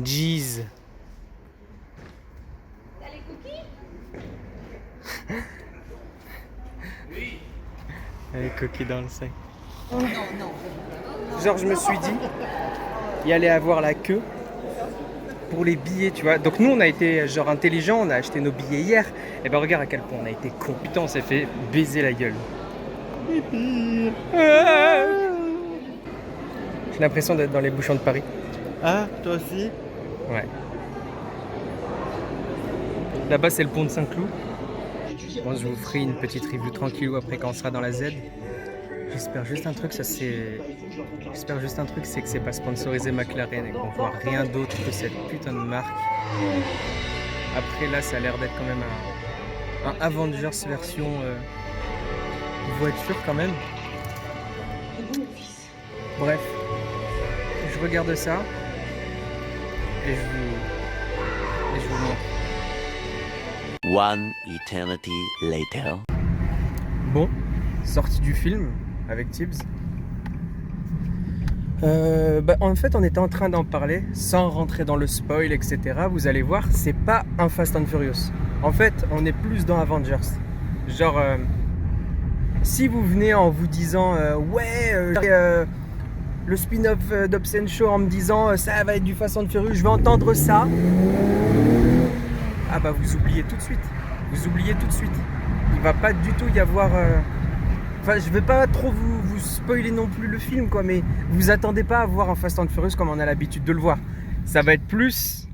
Jeez. T'as les cookies? Les coquilles dans le sac. Non, non. Genre, je me suis dit, il y allait avoir la queue pour les billets, tu vois. Donc, nous, on a été genre intelligents, on a acheté nos billets hier. Et ben, regarde à quel point on a été con. Putain, on s'est fait baiser la gueule. J'ai l'impression d'être dans les bouchons de Paris. Ah, toi aussi? Ouais. Là-bas, c'est le pont de Saint-Cloud. Bon, je vous ferai une petite review tranquillou après quand on sera dans la Z. J'espère juste un truc, c'est que c'est pas sponsorisé McLaren et qu'on voit rien d'autre que cette putain de marque. Après là, ça a l'air d'être quand même un Avengers version voiture quand même. Bref, je regarde ça et je vous montre. One eternity later. Bon, sortie du film avec Tibbs. En fait, on était en train d'en parler sans rentrer dans le spoil, etc. Vous allez voir, c'est pas un Fast and Furious. En fait, on est plus dans Avengers. Genre, si vous venez en vous disant le spin-off d'Obscene Show en me disant ça va être du Fast and Furious, je vais entendre ça. Ah bah vous oubliez tout de suite. Vous oubliez tout de suite. Il va pas du tout y avoir... Enfin, je vais pas trop vous spoiler non plus le film, quoi, mais vous attendez pas à voir un Fast and Furious comme on a l'habitude de le voir. Ça va être plus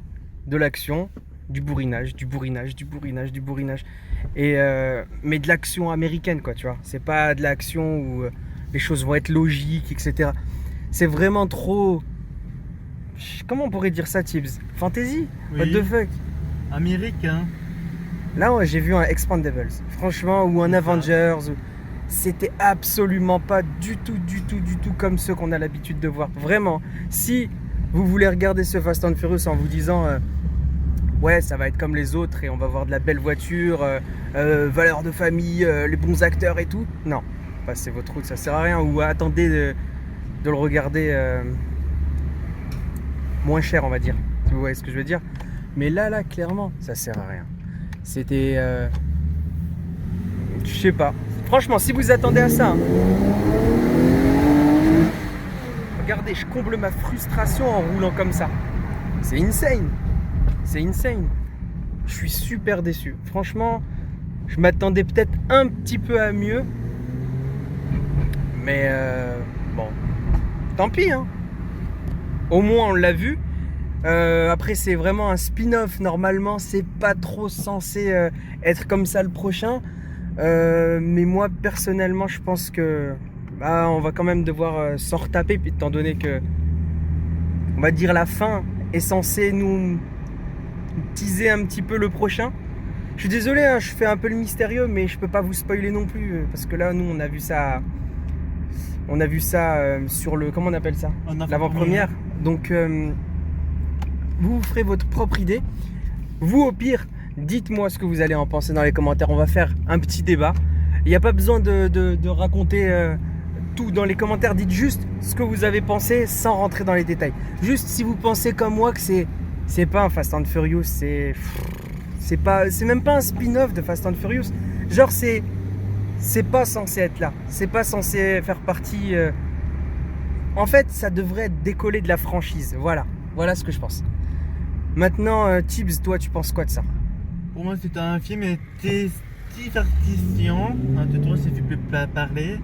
de l'action, du bourrinage. Et, mais de l'action américaine, quoi, tu vois. C'est pas de l'action où les choses vont être logiques, etc. C'est vraiment trop... Comment on pourrait dire ça, Tibbs? Fantasy? Oui. What the fuck? Américain. Là, ouais, j'ai vu un Expandables, franchement, ou un Avengers. C'était absolument pas du tout comme ceux qu'on a l'habitude de voir. Vraiment, si vous voulez regarder ce Fast and Furious en vous disant ouais, ça va être comme les autres et on va voir de la belle voiture, valeurs de famille, les bons acteurs et tout, non, passez votre route, ça sert à rien. Ou attendez de le regarder moins cher, on va dire, si vous voyez ce que je veux dire. Mais là, clairement, ça sert à rien. C'était... je sais pas. Franchement, si vous attendez à ça... Regardez, je comble ma frustration en roulant comme ça. C'est insane. C'est insane. Je suis super déçu. Franchement, je m'attendais peut-être un petit peu à mieux. Mais bon, tant pis, hein. Au moins, on l'a vu. Après, c'est vraiment un spin-off. Normalement, c'est pas trop censé être comme ça le prochain. Mais moi, personnellement, je pense que on va quand même devoir s'en retaper, étant donné que, on va dire, la fin est censée nous teaser un petit peu le prochain. Je suis désolé, hein, je fais un peu le mystérieux, mais je peux pas vous spoiler non plus, parce que là, nous, on a vu ça sur le, comment on appelle ça, l'avant-première. Donc vous ferez votre propre idée. Vous, au pire, dites-moi ce que vous allez en penser dans les commentaires. On va faire un petit débat. Il n'y a pas besoin de raconter tout dans les commentaires. Dites juste ce que vous avez pensé sans rentrer dans les détails. Juste si vous pensez comme moi que c'est pas un Fast and Furious, c'est même pas un spin-off de Fast and Furious. Genre c'est pas censé être là. C'est pas censé faire partie... En fait, ça devrait décoller de la franchise. Voilà ce que je pense. Maintenant, Tibbs, toi, tu penses quoi de ça? Pour moi, c'est un film divertissant. Un de trop, c'est fait parler.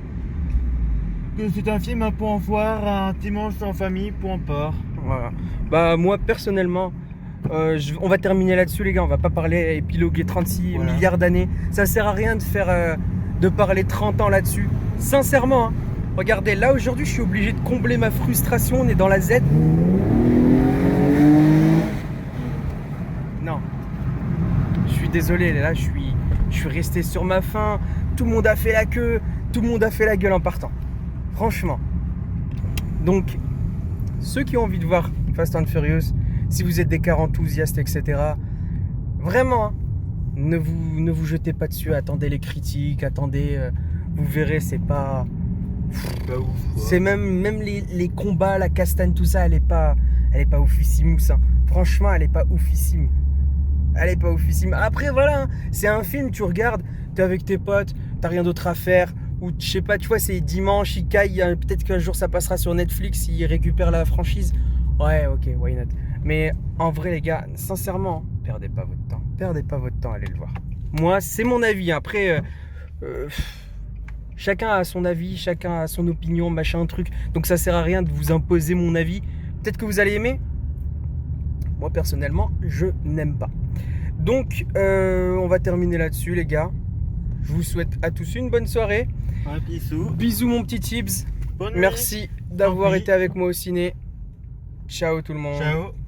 Que c'est un film pour voir un dimanche en famille, point part. Voilà. Bah, moi, personnellement, on va terminer là-dessus, les gars. On va pas parler épiloguer 36 milliards d'années. Ça sert à rien de parler 30 ans là-dessus. Sincèrement, hein. Regardez, là, aujourd'hui, je suis obligé de combler ma frustration. On est dans la Z. Non. Je suis désolé, là, je suis resté sur ma faim. Tout le monde a fait la queue. Tout le monde a fait la gueule en partant. Franchement. Donc, ceux qui ont envie de voir Fast and Furious, si vous êtes des cars enthousiastes, etc., vraiment, hein, ne vous jetez pas dessus. Attendez les critiques, vous verrez, c'est pas... Pas ouf, quoi. C'est même les combats, la castagne, tout ça, elle est pas elle est pas oufissime, hein. Franchement, elle est pas oufissime. Elle est pas oufissime. Après, voilà, hein, c'est un film, tu regardes, t'es avec tes potes, t'as rien d'autre à faire, ou je sais pas, tu vois, c'est dimanche, ils caillent, peut-être qu'un jour ça passera sur Netflix, ils récupèrent la franchise. Ouais, ok, why not. Mais en vrai, les gars, sincèrement, perdez pas votre temps. Perdez pas votre temps, allez le voir. Moi, c'est mon avis. Après, chacun a son avis, chacun a son opinion, machin, truc. Donc ça sert à rien de vous imposer mon avis. Peut-être que vous allez aimer. Moi, personnellement, je n'aime pas. Donc, on va terminer là-dessus, les gars. Je vous souhaite à tous une bonne soirée. Un bisou. Bisous, mon petit Tibbs. Bonne nuit. Merci d'avoir Oui. été avec moi au ciné. Ciao tout le monde. Ciao.